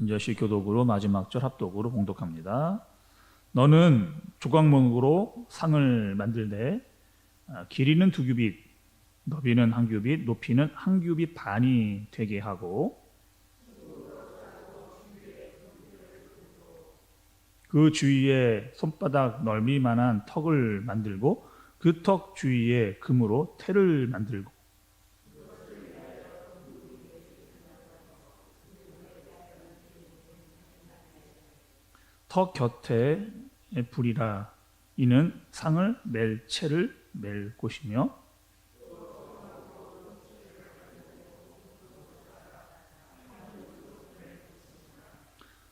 한절씩 교독으로 마지막 절 합독으로 봉독합니다. 너는 조각목으로 상을 만들되 길이는 2규빗, 너비는 1규빗, 높이는 1규빗 반이 되게 하고 그 주위에 손바닥 넓이만한 턱을 만들고 그 턱 주위에 금으로 태를 만들고 턱 곁에 불이라. 이는 상을 맬 채를 맬 곳이며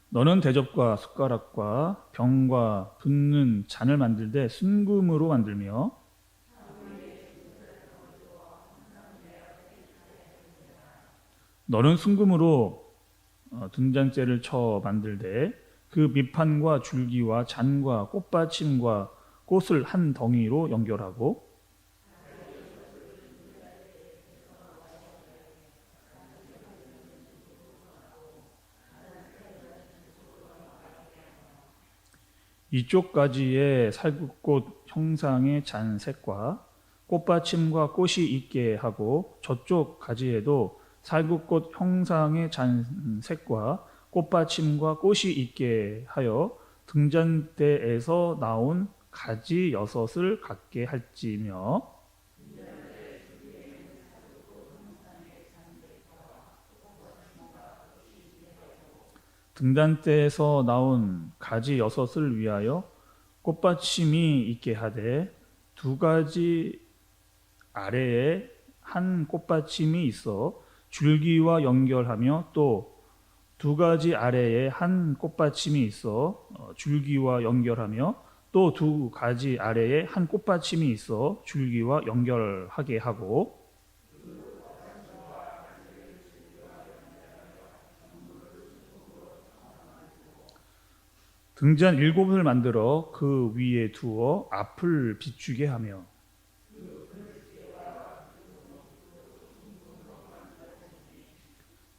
너는 대접과 숟가락과 병과 붓는 잔을 만들되 순금으로 만들며 너는 순금으로 등잔대를 쳐 만들되 그 밑판과 줄기와 잔과 꽃받침과 꽃을 한 덩이로 연결하고 이쪽 가지에 살구꽃 형상의 잔색과 꽃받침과 꽃이 있게 하고 저쪽 가지에도 살구꽃 형상의 잔색과 꽃받침과 꽃이 있게 하여 등잔대에서 나온 가지 6을 갖게 할지며 등잔대에서 나온 가지 6을 위하여 꽃받침이 있게 하되 2가지 아래에 한 꽃받침이 있어 줄기와 연결하며 또 2가지 아래에 한 꽃받침이 있어 줄기와 연결하며 또 2가지 아래에 한 꽃받침이 있어 줄기와 연결하게 하고 등잔 7을 만들어 그 위에 두어 앞을 비추게 하며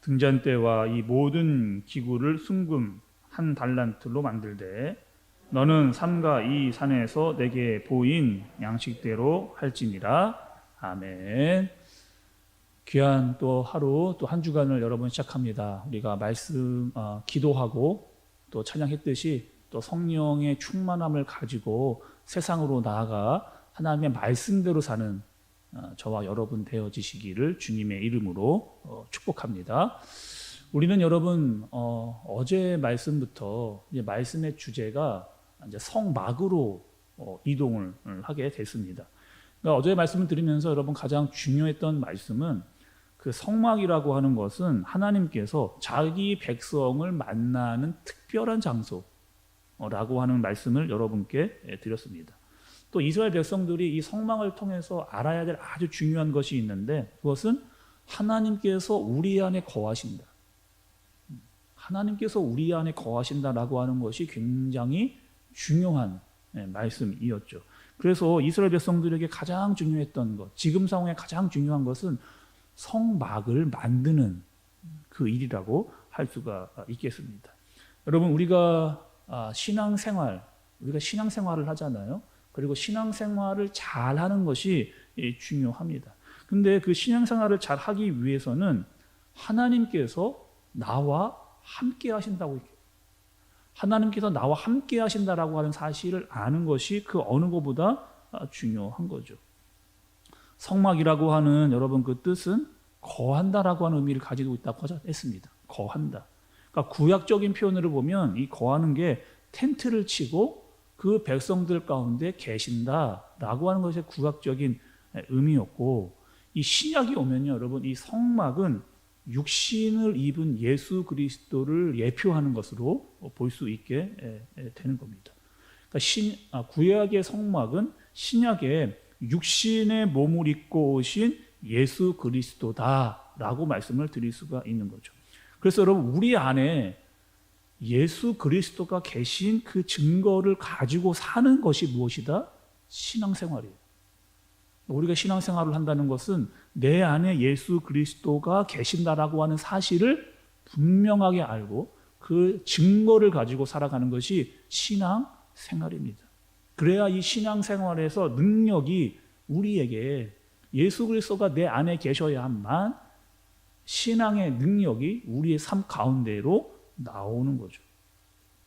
등잔대와 이 모든 기구를 순금 1달란트로 만들되 너는 삼가 이 산에서 내게 보인 양식대로 할지니라. 아멘. 귀한 또 하루 또 한 주간을 여러분 시작합니다. 우리가 말씀 기도하고 또 찬양했듯이 또 성령의 충만함을 가지고 세상으로 나아가 하나님의 말씀대로 사는 저와 여러분 되어지시기를 주님의 이름으로 축복합니다. 우리는 여러분 어제 말씀부터 이제 말씀의 주제가 이제 성막으로 이동을 하게 됐습니다. 그러니까 어제 말씀을 드리면서 여러분 가장 중요했던 말씀은 그 성막이라고 하는 것은 하나님께서 자기 백성을 만나는 특별한 장소라고 하는 말씀을 여러분께 드렸습니다. 또 이스라엘 백성들이 이 성막을 통해서 알아야 될 아주 중요한 것이 있는데 그것은 하나님께서 우리 안에 거하신다. 하나님께서 우리 안에 거하신다라고 하는 것이 굉장히 중요한 말씀이었죠. 그래서 이스라엘 백성들에게 가장 중요했던 것, 지금 상황에 가장 중요한 것은 성막을 만드는 그 일이라고 할 수가 있겠습니다. 여러분 우리가 신앙생활을 하잖아요. 그리고 신앙생활을 잘하는 것이 중요합니다. 근데 그 신앙생활을 잘하기 위해서는 하나님께서 나와 함께 하신다고, 하나님께서 나와 함께 하신다라고 하는 사실을 아는 것이 그 어느 것보다 중요한 거죠. 성막이라고 하는 여러분 그 뜻은 거한다라고 하는 의미를 가지고 있다고 했습니다. 거한다. 그러니까 구약적인 표현으로 보면 이 거하는 게 텐트를 치고 그 백성들 가운데 계신다라고 하는 것이 구약적인 의미였고, 이 신약이 오면요, 여러분 이 성막은 육신을 입은 예수 그리스도를 예표하는 것으로 볼 수 있게 되는 겁니다. 그러니까 구약의 성막은 신약의 육신의 몸을 입고 오신 예수 그리스도다라고 말씀을 드릴 수가 있는 거죠. 그래서 여러분 우리 안에 예수 그리스도가 계신 그 증거를 가지고 사는 것이 무엇이다? 신앙생활이에요. 우리가 신앙생활을 한다는 것은 내 안에 예수 그리스도가 계신다라고 하는 사실을 분명하게 알고 그 증거를 가지고 살아가는 것이 신앙 생활입니다. 그래야 이 신앙 생활에서 능력이 우리에게 예수 그리스도가 내 안에 계셔야만 신앙의 능력이 우리의 삶 가운데로 나오는 거죠.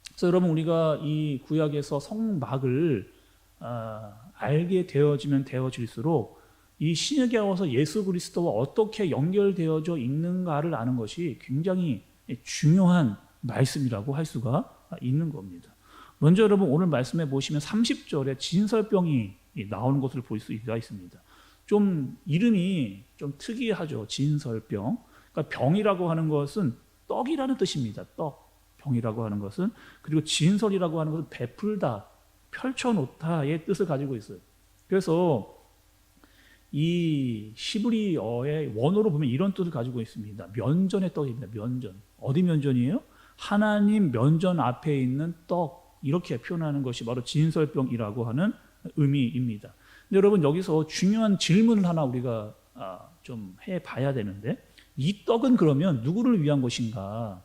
그래서 여러분 우리가 이 구약에서 성막을 알게 되어지면 되어질수록 이 신약에 와서 예수 그리스도와 어떻게 연결되어져 있는가를 아는 것이 굉장히 중요한 말씀이라고 할 수가 있는 겁니다. 먼저 여러분 오늘 말씀해 보시면 30절에 진설병이 나오는 것을 볼 수가 있습니다. 좀 이름이 좀 특이하죠. 진설병. 그러니까 병이라고 하는 것은 떡이라는 뜻입니다. 떡. 병이라고 하는 것은. 그리고 진설이라고 하는 것은 베풀다, 펼쳐놓다의 뜻을 가지고 있어요. 그래서 이 히브리어의 원어로 보면 이런 뜻을 가지고 있습니다. 면전의 떡입니다. 면전. 어디 면전이에요? 하나님 면전 앞에 있는 떡. 이렇게 표현하는 것이 바로 진설병이라고 하는 의미입니다. 근데 여러분 여기서 중요한 질문을 하나 우리가 좀 해봐야 되는데 이 떡은 그러면 누구를 위한 것인가?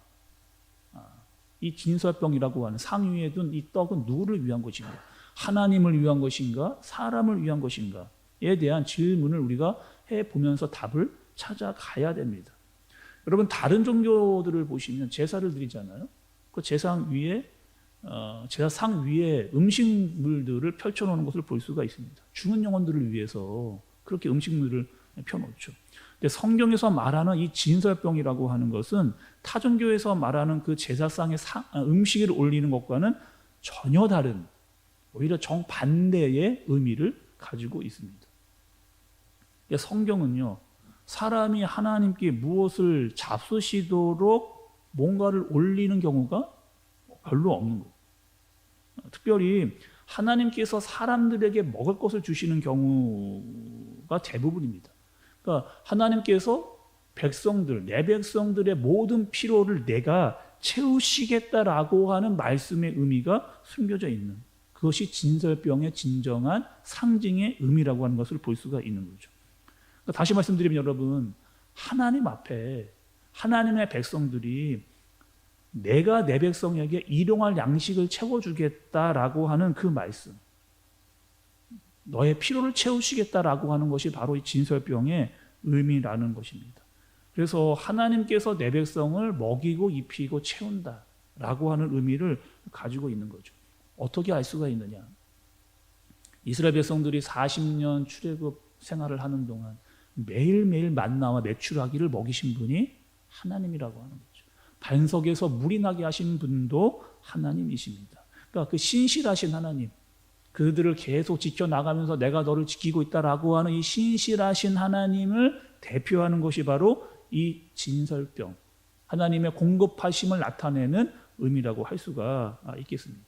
이 진설병이라고 하는 상위에 둔 이 떡은 누구를 위한 것인가? 하나님을 위한 것인가? 사람을 위한 것인가?에 대한 질문을 우리가 해보면서 답을 찾아가야 됩니다. 여러분 다른 종교들을 보시면 제사를 드리잖아요. 그 제사상 위에 음식물들을 펼쳐놓는 것을 볼 수가 있습니다. 죽은 영혼들을 위해서 그렇게 음식물을 펴놓죠. 근데 성경에서 말하는 이 진설병이라고 하는 것은 타종교에서 말하는 그 제사상에 음식을 올리는 것과는 전혀 다른 오히려 정반대의 의미를 가지고 있습니다. 성경은요, 사람이 하나님께 무엇을 잡수시도록 뭔가를 올리는 경우가 별로 없는 거예요. 특별히 하나님께서 사람들에게 먹을 것을 주시는 경우가 대부분입니다. 그러니까 하나님께서 내 백성들의 모든 필요를 내가 채우시겠다라고 하는 말씀의 의미가 숨겨져 있는 그것이 진설병의 진정한 상징의 의미라고 하는 것을 볼 수가 있는 거죠. 그러니까 다시 말씀드리면 여러분, 하나님 앞에 하나님의 백성들이 내가 내 백성에게 일용할 양식을 채워주겠다라고 하는 그 말씀, 너의 필요를 채우시겠다라고 하는 것이 바로 이 진설병의 의미라는 것입니다. 그래서 하나님께서 내 백성을 먹이고 입히고 채운다라고 하는 의미를 가지고 있는 거죠. 어떻게 알 수가 있느냐? 이스라엘 백성들이 40년 출애굽 생활을 하는 동안 매일매일 만나와 메추라기를 먹이신 분이 하나님이라고 하는 거죠. 반석에서 물이 나게 하신 분도 하나님이십니다. 그러니까 그 신실하신 하나님, 그들을 계속 지켜나가면서 내가 너를 지키고 있다라고 하는 이 신실하신 하나님을 대표하는 것이 바로 이 진설병, 하나님의 공급하심을 나타내는 의미라고 할 수가 있겠습니다.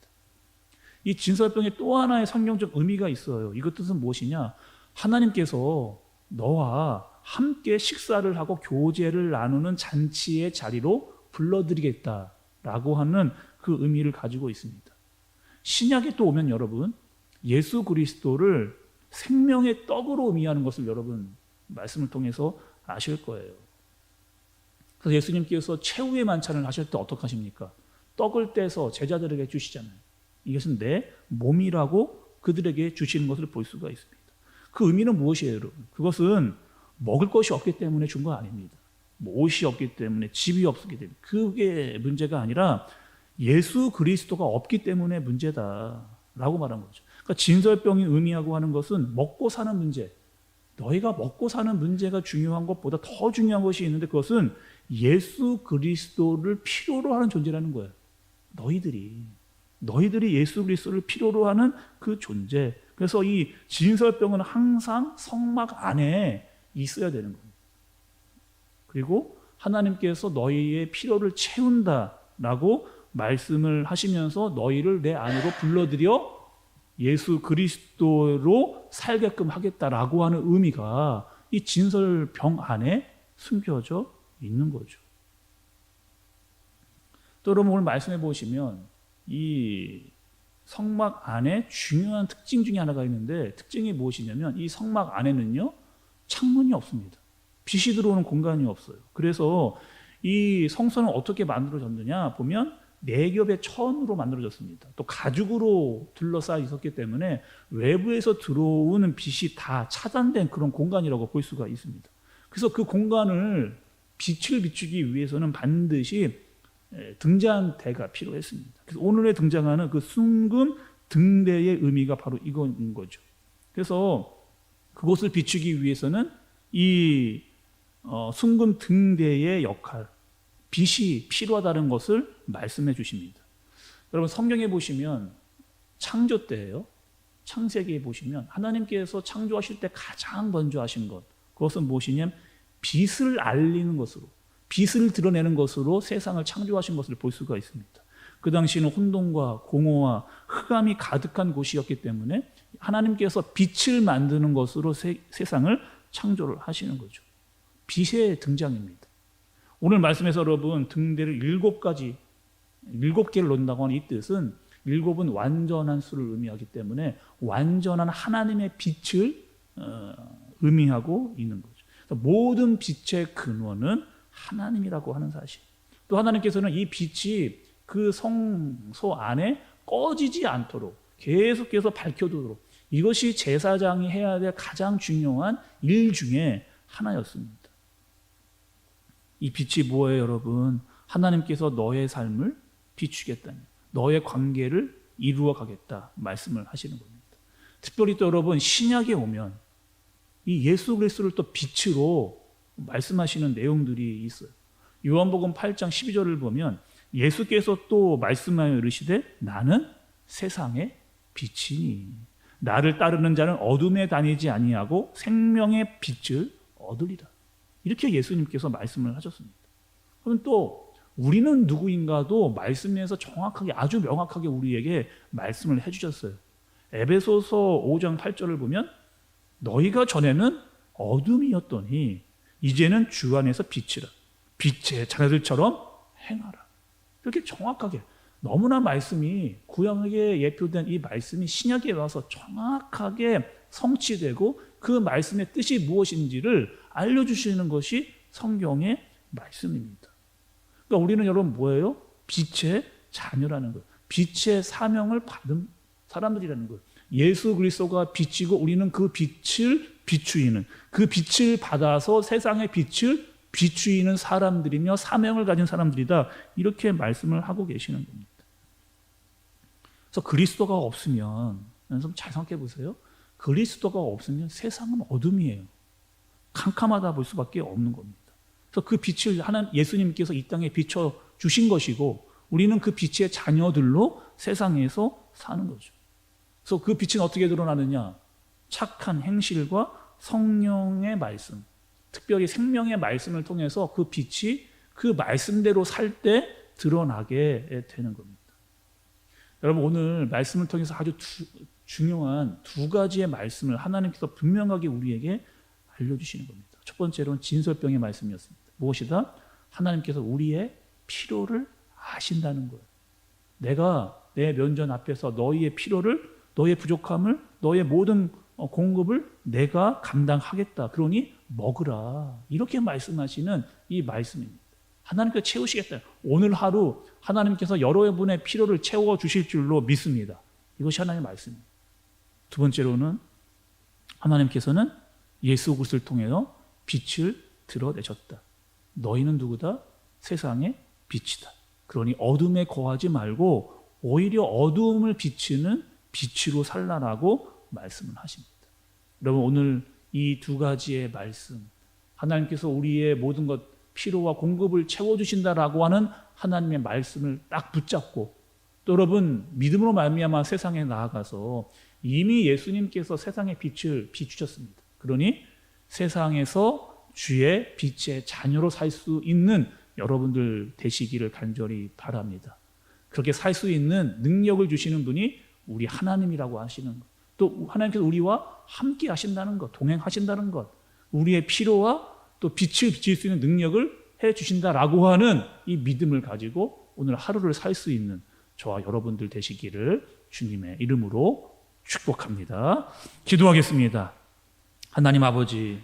이 진설병에 또 하나의 성경적 의미가 있어요. 이것 뜻은 무엇이냐? 하나님께서 너와 함께 식사를 하고 교제를 나누는 잔치의 자리로 불러드리겠다라고 하는 그 의미를 가지고 있습니다. 신약에 또 오면 여러분, 예수 그리스도를 생명의 떡으로 의미하는 것을 여러분 말씀을 통해서 아실 거예요. 그래서 예수님께서 최후의 만찬을 하실 때 어떻게 하십니까? 떡을 떼서 제자들에게 주시잖아요. 이것은 내 몸이라고 그들에게 주시는 것을 볼 수가 있습니다. 그 의미는 무엇이에요, 여러분? 그것은 먹을 것이 없기 때문에 준 거 아닙니다. 옷이 없기 때문에, 집이 없기 때문에, 그게 문제가 아니라 예수 그리스도가 없기 때문에 문제다라고 말한 거죠. 그러니까 진설병이 의미하고 하는 것은 먹고 사는 문제, 너희가 먹고 사는 문제가 중요한 것보다 더 중요한 것이 있는데 그것은 예수 그리스도를 필요로 하는 존재라는 거예요. 너희들이 예수 그리스도를 필요로 하는 그 존재. 그래서 이 진설병은 항상 성막 안에 있어야 되는 겁니다. 그리고 하나님께서 너희의 필요를 채운다라고 말씀을 하시면서 너희를 내 안으로 불러들여 예수 그리스도로 살게끔 하겠다라고 하는 의미가 이 진설병 안에 숨겨져 있는 거죠. 또 여러분 오늘 말씀해 보시면 이 성막 안에 중요한 특징 중에 하나가 있는데 특징이 무엇이냐면 이 성막 안에는요 창문이 없습니다. 빛이 들어오는 공간이 없어요. 그래서 이 성소는 어떻게 만들어졌느냐 보면 네 겹의 천으로 만들어졌습니다. 또 가죽으로 둘러싸여 있었기 때문에 외부에서 들어오는 빛이 다 차단된 그런 공간이라고 볼 수가 있습니다. 그래서 그 공간을 빛을 비추기 위해서는 반드시 등잔대가 필요했습니다. 그래서 오늘의 등장하는 그 순금 등대의 의미가 바로 이건 거죠. 그래서 그것을 비추기 위해서는 이 순금 등대의 역할, 빛이 필요하다는 것을 말씀해 주십니다. 여러분 성경에 보시면 창조 때예요. 창세기에 보시면 하나님께서 창조하실 때 가장 먼저 하신 것, 그것은 무엇이냐면 빛을 알리는 것으로, 빛을 드러내는 것으로 세상을 창조하신 것을 볼 수가 있습니다. 그 당시는 혼돈과 공허와 흑암이 가득한 곳이었기 때문에 하나님께서 빛을 만드는 것으로 세상을 창조를 하시는 거죠. 빛의 등장입니다. 오늘 말씀에서 여러분 등대를 7개를 놓는다고 하는 이 뜻은 7은 완전한 수를 의미하기 때문에 완전한 하나님의 빛을 의미하고 있는 거죠. 그래서 모든 빛의 근원은 하나님이라고 하는 사실. 또 하나님께서는 이 빛이 그 성소 안에 꺼지지 않도록 계속해서 밝혀두도록, 이것이 제사장이 해야 될 가장 중요한 일 중에 하나였습니다. 이 빛이 뭐예요, 여러분? 하나님께서 너의 삶을 비추겠다니, 너의 관계를 이루어 가겠다 말씀을 하시는 겁니다. 특별히 또 여러분 신약에 오면 이 예수 그리스도를 또 빛으로 말씀하시는 내용들이 있어요. 요한복음 8장 12절을 보면 예수께서 또 말씀하여 이르시되 나는 세상의 빛이니 나를 따르는 자는 어둠에 다니지 아니하고 생명의 빛을 얻으리라. 이렇게 예수님께서 말씀을 하셨습니다. 그럼 또 우리는 누구인가도 말씀에서 정확하게, 아주 명확하게 우리에게 말씀을 해주셨어요. 에베소서 5장 8절을 보면 너희가 전에는 어둠이었더니 이제는 주 안에서 빛이라, 빛의 자녀들처럼 행하라. 이렇게 정확하게, 너무나 말씀이, 구약에 예표된 이 말씀이 신약에 와서 정확하게 성취되고 그 말씀의 뜻이 무엇인지를 알려주시는 것이 성경의 말씀입니다. 그러니까 우리는 여러분 뭐예요? 빛의 자녀라는 거예요. 빛의 사명을 받은 사람들이라는 거예요. 예수 그리스도가 빛이고 우리는 그 빛을 비추이는, 그 빛을 받아서 세상의 빛을 비추이는 사람들이며 사명을 가진 사람들이다, 이렇게 말씀을 하고 계시는 겁니다. 그래서 그리스도가 없으면, 좀 잘 생각해 보세요. 그리스도가 없으면 세상은 어둠이에요. 캄캄하다 볼 수밖에 없는 겁니다. 그래서 그 빛을 예수님께서 이 땅에 비춰 주신 것이고 우리는 그 빛의 자녀들로 세상에서 사는 거죠. 그래서 그 빛은 어떻게 드러나느냐? 착한 행실과 성령의 말씀, 특별히 생명의 말씀을 통해서 그 빛이 그 말씀대로 살 때 드러나게 되는 겁니다. 여러분 오늘 말씀을 통해서 아주 중요한 두 가지의 말씀을 하나님께서 분명하게 우리에게 알려주시는 겁니다. 첫 번째로는 진설병의 말씀이었습니다. 무엇이다? 하나님께서 우리의 필요를 아신다는 거예요. 내가 내 면전 앞에서 너희의 필요를, 너희의 부족함을, 너희의 모든 공급을 내가 감당하겠다. 그러니 먹으라. 이렇게 말씀하시는 이 말씀입니다. 하나님께서 채우시겠다. 오늘 하루 하나님께서 여러분의 필요를 채워주실 줄로 믿습니다. 이것이 하나님의 말씀입니다. 두 번째로는 하나님께서는 예수 그리스도를 통해서 빛을 드러내셨다. 너희는 누구다? 세상의 빛이다. 그러니 어둠에 거하지 말고 오히려 어둠을 비추는 빛으로 살라라고 말씀을 하십니다. 여러분 오늘 이 두 가지의 말씀, 하나님께서 우리의 모든 것 필요와 공급을 채워주신다라고 하는 하나님의 말씀을 딱 붙잡고, 또 여러분 믿음으로 말미암아 세상에 나아가서 이미 예수님께서 세상의 빛을 비추셨습니다. 그러니 세상에서 주의 빛의 자녀로 살 수 있는 여러분들 되시기를 간절히 바랍니다. 그렇게 살 수 있는 능력을 주시는 분이 우리 하나님이라고 하시는 것, 또 하나님께서 우리와 함께 하신다는 것, 동행하신다는 것, 우리의 필요와 또 빛을 비칠 수 있는 능력을 해 주신다라고 하는 이 믿음을 가지고 오늘 하루를 살 수 있는 저와 여러분들 되시기를 주님의 이름으로 축복합니다. 기도하겠습니다. 하나님 아버지,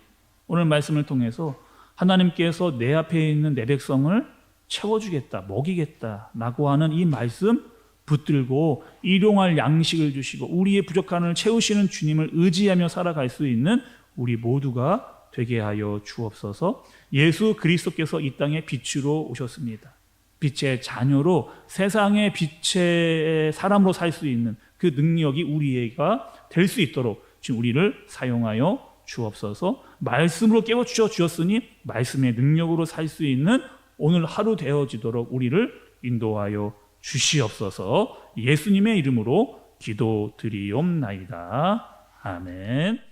오늘 말씀을 통해서 하나님께서 내 앞에 있는 내 백성을 채워주겠다, 먹이겠다라고 하는 이 말씀 붙들고 일용할 양식을 주시고 우리의 부족함을 채우시는 주님을 의지하며 살아갈 수 있는 우리 모두가 되게 하여 주옵소서. 예수 그리스도께서 이 땅에 빛으로 오셨습니다. 빛의 자녀로 세상의 빛의 사람으로 살 수 있는 그 능력이 우리가 될 수 있도록 지금 우리를 사용하여 주옵소서. 말씀으로 깨워주셔 주었으니 말씀의 능력으로 살 수 있는 오늘 하루 되어지도록 우리를 인도하여 주시옵소서. 예수님의 이름으로 기도드리옵나이다. 아멘.